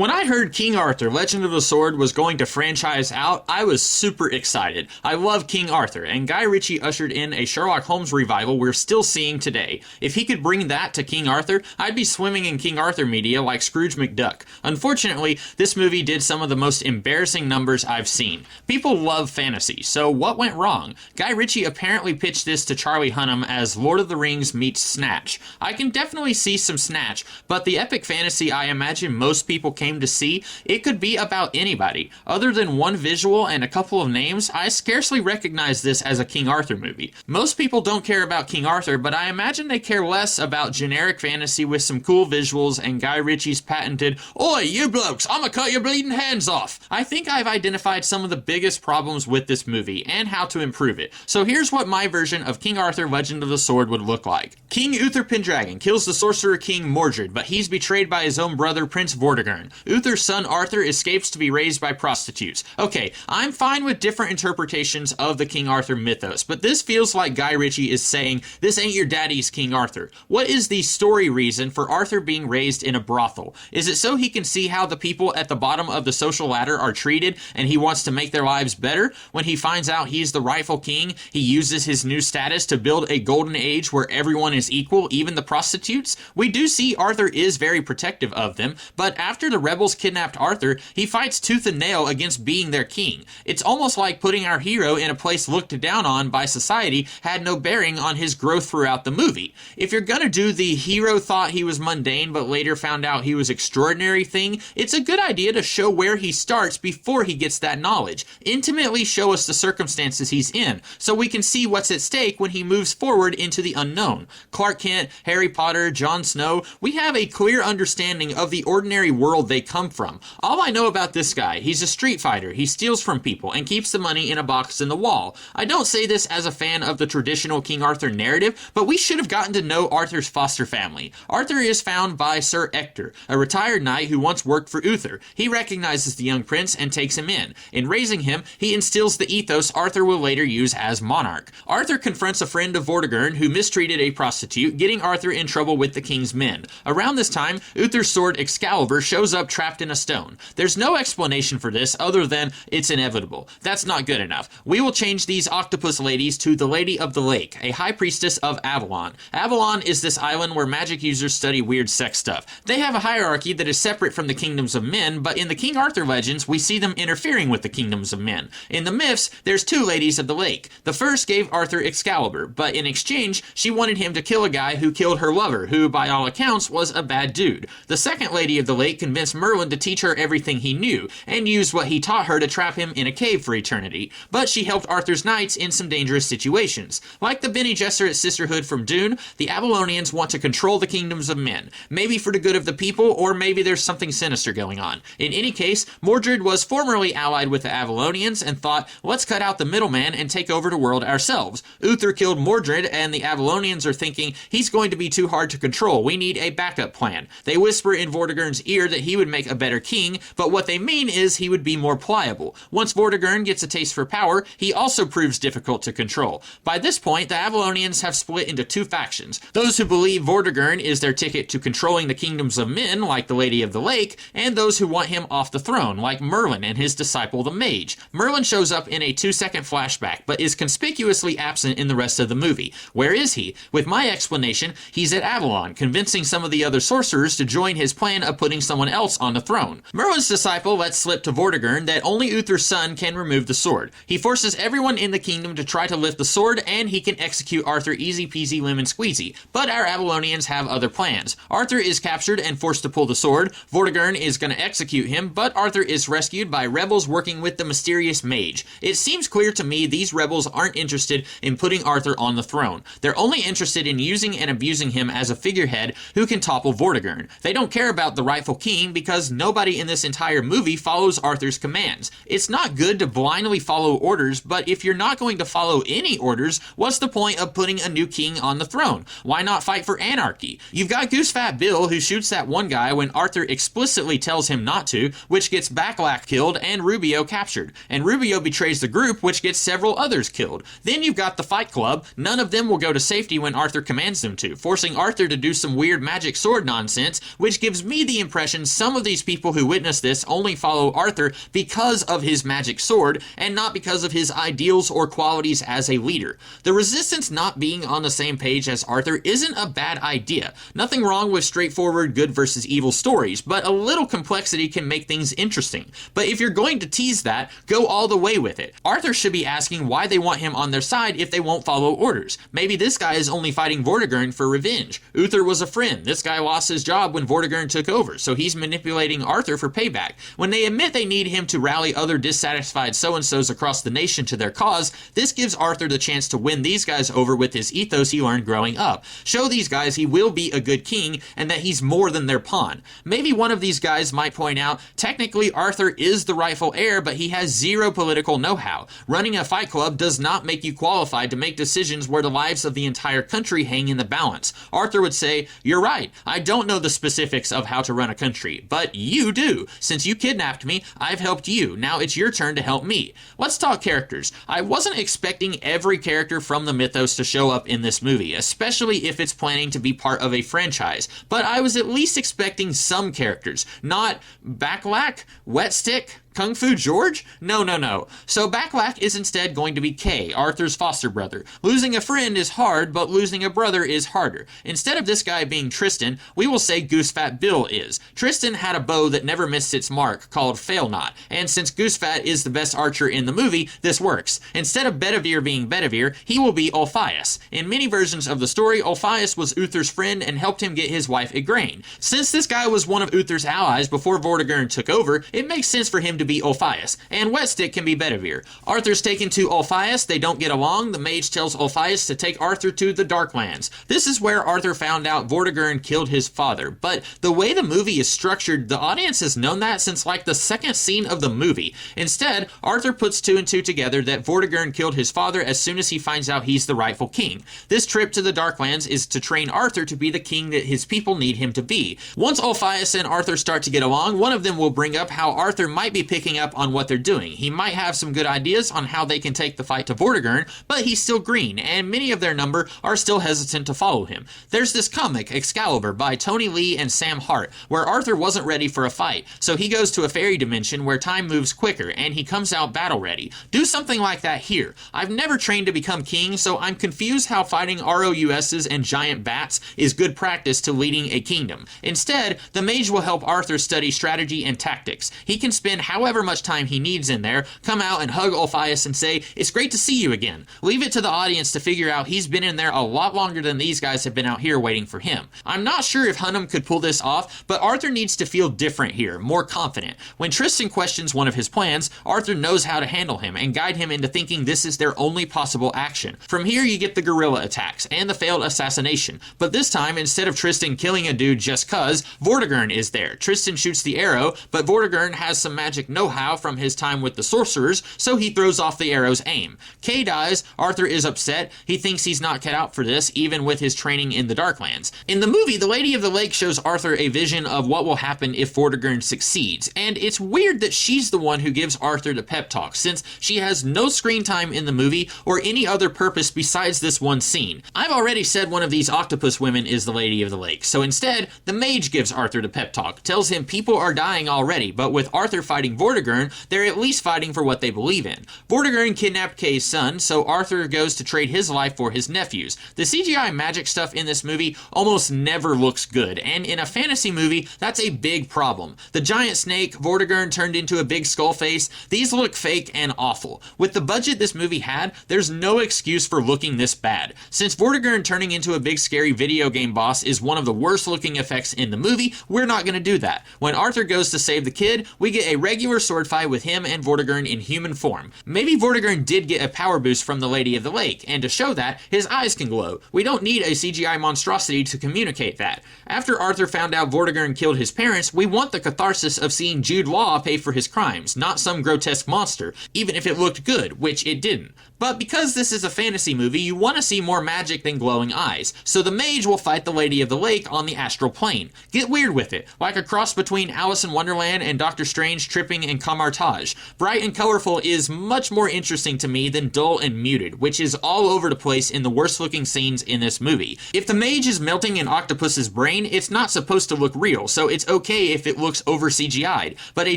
When I heard King Arthur, Legend of the Sword was going to franchise out, I was super excited. I love King Arthur, and Guy Ritchie ushered in a Sherlock Holmes revival we're still seeing today. If he could bring that to King Arthur, I'd be swimming in King Arthur media like Scrooge McDuck. Unfortunately, this movie did some of the most embarrassing numbers I've seen. People love fantasy, so what went wrong? Guy Ritchie apparently pitched this to Charlie Hunnam as Lord of the Rings meets Snatch. I can definitely see some Snatch, but the epic fantasy I imagine most people came to see, it could be about anybody. Other than one visual and a couple of names, I scarcely recognize this as a King Arthur movie. Most people don't care about King Arthur, but I imagine they care less about generic fantasy with some cool visuals and Guy Ritchie's patented, "Oi, you blokes, I'ma cut your bleeding hands off." I think I've identified some of the biggest problems with this movie and how to improve it. So here's what my version of King Arthur Legend of the Sword would look like. King Uther Pendragon kills the sorcerer king Mordred, but he's betrayed by his own brother Prince Vortigern. Uther's son Arthur escapes to be raised by prostitutes. Okay, I'm fine with different interpretations of the King Arthur mythos, but this feels like Guy Ritchie is saying, this ain't your daddy's King Arthur. What is the story reason for Arthur being raised in a brothel? Is it so he can see how the people at the bottom of the social ladder are treated and he wants to make their lives better? When he finds out he's the rightful king, he uses his new status to build a golden age where everyone is equal, even the prostitutes? We do see Arthur is very protective of them, but after the rebels kidnapped Arthur, he fights tooth and nail against being their king. It's almost like putting our hero in a place looked down on by society had no bearing on his growth throughout the movie. If you're gonna do the hero thought he was mundane but later found out he was extraordinary thing, it's a good idea to show where he starts before he gets that knowledge. Intimately show us the circumstances he's in, so we can see what's at stake when he moves forward into the unknown. Clark Kent, Harry Potter, Jon Snow, we have a clear understanding of the ordinary world they come from. All I know about this guy, he's a street fighter, he steals from people, and keeps the money in a box in the wall. I don't say this as a fan of the traditional King Arthur narrative, but we should have gotten to know Arthur's foster family. Arthur is found by Sir Ector, a retired knight who once worked for Uther. He recognizes the young prince and takes him in. In raising him, he instills the ethos Arthur will later use as monarch. Arthur confronts a friend of Vortigern who mistreated a prostitute, getting Arthur in trouble with the king's men. Around this time, Uther's sword Excalibur shows up trapped in a stone. There's no explanation for this other than it's inevitable. That's not good enough. We will change these octopus ladies to the Lady of the Lake, a high priestess of Avalon. Avalon is this island where magic users study weird sex stuff. They have a hierarchy that is separate from the kingdoms of men, but in the King Arthur legends, we see them interfering with the kingdoms of men. In the myths, there's two ladies of the lake. The first gave Arthur Excalibur, but in exchange, she wanted him to kill a guy who killed her lover, who, by all accounts, was a bad dude. The second lady of the lake convinced Merlin to teach her everything he knew, and used what he taught her to trap him in a cave for eternity. But she helped Arthur's knights in some dangerous situations. Like the Bene Gesserit sisterhood from Dune, the Avalonians want to control the kingdoms of men. Maybe for the good of the people, or maybe there's something sinister going on. In any case, Mordred was formerly allied with the Avalonians and thought, let's cut out the middleman and take over the world ourselves. Uther killed Mordred, and the Avalonians are thinking, he's going to be too hard to control. We need a backup plan. They whisper in Vortigern's ear that he would make a better king, but what they mean is he would be more pliable. Once Vortigern gets a taste for power, he also proves difficult to control. By this point, the Avalonians have split into two factions. Those who believe Vortigern is their ticket to controlling the kingdoms of men, like the Lady of the Lake, and those who want him off the throne, like Merlin and his disciple the Mage. Merlin shows up in a 2-second flashback, but is conspicuously absent in the rest of the movie. Where is he? With my explanation, he's at Avalon, convincing some of the other sorcerers to join his plan of putting someone else on the throne. Merlin's disciple lets slip to Vortigern that only Uther's son can remove the sword. He forces everyone in the kingdom to try to lift the sword, and he can execute Arthur easy peasy lemon squeezy. But our Avalonians have other plans. Arthur is captured and forced to pull the sword. Vortigern is going to execute him, but Arthur is rescued by rebels working with the mysterious mage. It seems clear to me these rebels aren't interested in putting Arthur on the throne. They're only interested in using and abusing him as a figurehead who can topple Vortigern. They don't care about the rightful king because nobody in this entire movie follows Arthur's commands. It's not good to blindly follow orders, but if you're not going to follow any orders, what's the point of putting a new king on the throne? Why not fight for anarchy? You've got Goose Fat Bill who shoots that one guy when Arthur explicitly tells him not to, which gets Backlack killed and Rubio captured. And Rubio betrays the group, which gets several others killed. Then you've got the Fight Club. None of them will go to safety when Arthur commands them to, forcing Arthur to do some weird magic sword nonsense, which gives me the impression some some of these people who witness this only follow Arthur because of his magic sword and not because of his ideals or qualities as a leader. The Resistance not being on the same page as Arthur isn't a bad idea. Nothing wrong with straightforward good versus evil stories, but a little complexity can make things interesting. But if you're going to tease that, go all the way with it. Arthur should be asking why they want him on their side if they won't follow orders. Maybe this guy is only fighting Vortigern for revenge. Uther was a friend. This guy lost his job when Vortigern took over, so he's manipulating Arthur for payback. When they admit they need him to rally other dissatisfied so-and-sos across the nation to their cause, this gives Arthur the chance to win these guys over with his ethos he learned growing up. Show these guys he will be a good king and that he's more than their pawn. Maybe one of these guys might point out, technically Arthur is the rightful heir, but he has zero political know-how. Running a fight club does not make you qualified to make decisions where the lives of the entire country hang in the balance. Arthur would say, "You're right, I don't know the specifics of how to run a country, but you do. Since you kidnapped me, I've helped you. Now it's your turn to help me." Let's talk characters. I wasn't expecting every character from the mythos to show up in this movie, especially if it's planning to be part of a franchise, but I was at least expecting some characters. Not Backlack, Wetstick, Kung Fu George? No. So Backlack is instead going to be Kay, Arthur's foster brother. Losing a friend is hard, but losing a brother is harder. Instead of this guy being Tristan, we will say Goosefat Bill is. Tristan had a bow that never missed its mark, called Fail Not, and since Goosefat is the best archer in the movie, this works. Instead of Bedivere being Bedivere, he will be Ulfias. In many versions of the story, Ulfias was Uther's friend and helped him get his wife Igraine. Since this guy was one of Uther's allies before Vortigern took over, it makes sense for him to be Ulfias, and Wetstick can be Bedivere. Arthur's taken to Ulfias, they don't get along, the mage tells Ulfias to take Arthur to the Darklands. This is where Arthur found out Vortigern killed his father, but the way the movie is structured, the audience has known that since like the second scene of the movie. Instead, Arthur puts two and two together that Vortigern killed his father as soon as he finds out he's the rightful king. This trip to the Darklands is to train Arthur to be the king that his people need him to be. Once Ulfias and Arthur start to get along, one of them will bring up how Arthur might be picking up on what they're doing. He might have some good ideas on how they can take the fight to Vortigern, but he's still green, and many of their number are still hesitant to follow him. There's this comic, Excalibur, by Tony Lee and Sam Hart, where Arthur wasn't ready for a fight, so he goes to a fairy dimension where time moves quicker, and he comes out battle ready. Do something like that here. I've never trained to become king, so I'm confused how fighting ROUSs and giant bats is good practice to leading a kingdom. Instead, the mage will help Arthur study strategy and tactics. He can spend however much time he needs in there, come out and hug Ulfias and say, "It's great to see you again." Leave it to the audience to figure out he's been in there a lot longer than these guys have been out here waiting for him. I'm not sure if Hunnam could pull this off, but Arthur needs to feel different here, more confident. When Tristan questions one of his plans, Arthur knows how to handle him and guide him into thinking this is their only possible action. From here you get the guerrilla attacks and the failed assassination, but this time instead of Tristan killing a dude just cuz, Vortigern is there. Tristan shoots the arrow, but Vortigern has some magic know-how from his time with the sorcerers, so he throws off the arrow's aim. Kay dies, Arthur is upset, he thinks he's not cut out for this, even with his training in the Darklands. In the movie, the Lady of the Lake shows Arthur a vision of what will happen if Vortigern succeeds, and it's weird that she's the one who gives Arthur the pep talk, since she has no screen time in the movie or any other purpose besides this one scene. I've already said one of these octopus women is the Lady of the Lake, so instead, the mage gives Arthur the pep talk, tells him people are dying already, but with Arthur fighting Vortigern, they're at least fighting for what they believe in. Vortigern kidnapped Kay's son, so Arthur goes to trade his life for his nephew's. The CGI magic stuff in this movie almost never looks good, and in a fantasy movie, that's a big problem. The giant snake, Vortigern turned into a big skull face, these look fake and awful. With the budget this movie had, there's no excuse for looking this bad. Since Vortigern turning into a big scary video game boss is one of the worst looking effects in the movie, we're not going to do that. When Arthur goes to save the kid, we get a regular sword fight with him and Vortigern in human form. Maybe Vortigern did get a power boost from the Lady of the Lake, and to show that, his eyes can glow. We don't need a CGI monstrosity to communicate that. After Arthur found out Vortigern killed his parents, we want the catharsis of seeing Jude Law pay for his crimes, not some grotesque monster, even if it looked good, which it didn't. But because this is a fantasy movie, you want to see more magic than glowing eyes, so the mage will fight the Lady of the Lake on the astral plane. Get weird with it, like a cross between Alice in Wonderland and Doctor Strange tripping interesting and camartage. Bright and colorful is much more interesting to me than dull and muted, which is all over the place in the worst looking scenes in this movie. If the mage is melting an octopus's brain, it's not supposed to look real, so it's okay if it looks over CGI'd. But a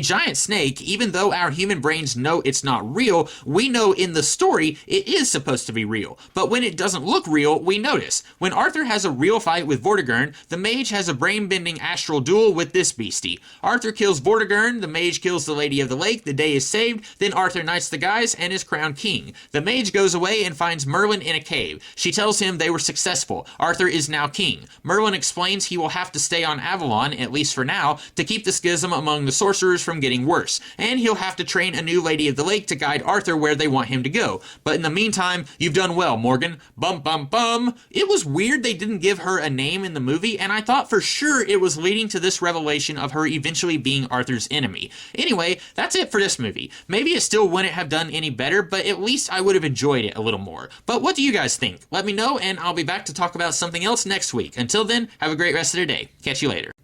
giant snake, even though our human brains know it's not real, we know in the story it is supposed to be real. But when it doesn't look real, we notice. When Arthur has a real fight with Vortigern, the mage has a brain-bending astral duel with this beastie. Arthur kills Vortigern, the mage kills the Lady of the Lake, the day is saved, then Arthur knights the guys and is crowned king. The mage goes away and finds Merlin in a cave. She tells him they were successful. Arthur is now king. Merlin explains he will have to stay on Avalon, at least for now, to keep the schism among the sorcerers from getting worse, and he'll have to train a new Lady of the Lake to guide Arthur where they want him to go. But in the meantime, you've done well, Morgan. Bum bum bum. It was weird they didn't give her a name in the movie, and I thought for sure it was leading to this revelation of her eventually being Arthur's enemy. Anyway, that's it for this movie. Maybe it still wouldn't have done any better, but at least I would have enjoyed it a little more. But what do you guys think? Let me know, and I'll be back to talk about something else next week. Until then, have a great rest of the day. Catch you later.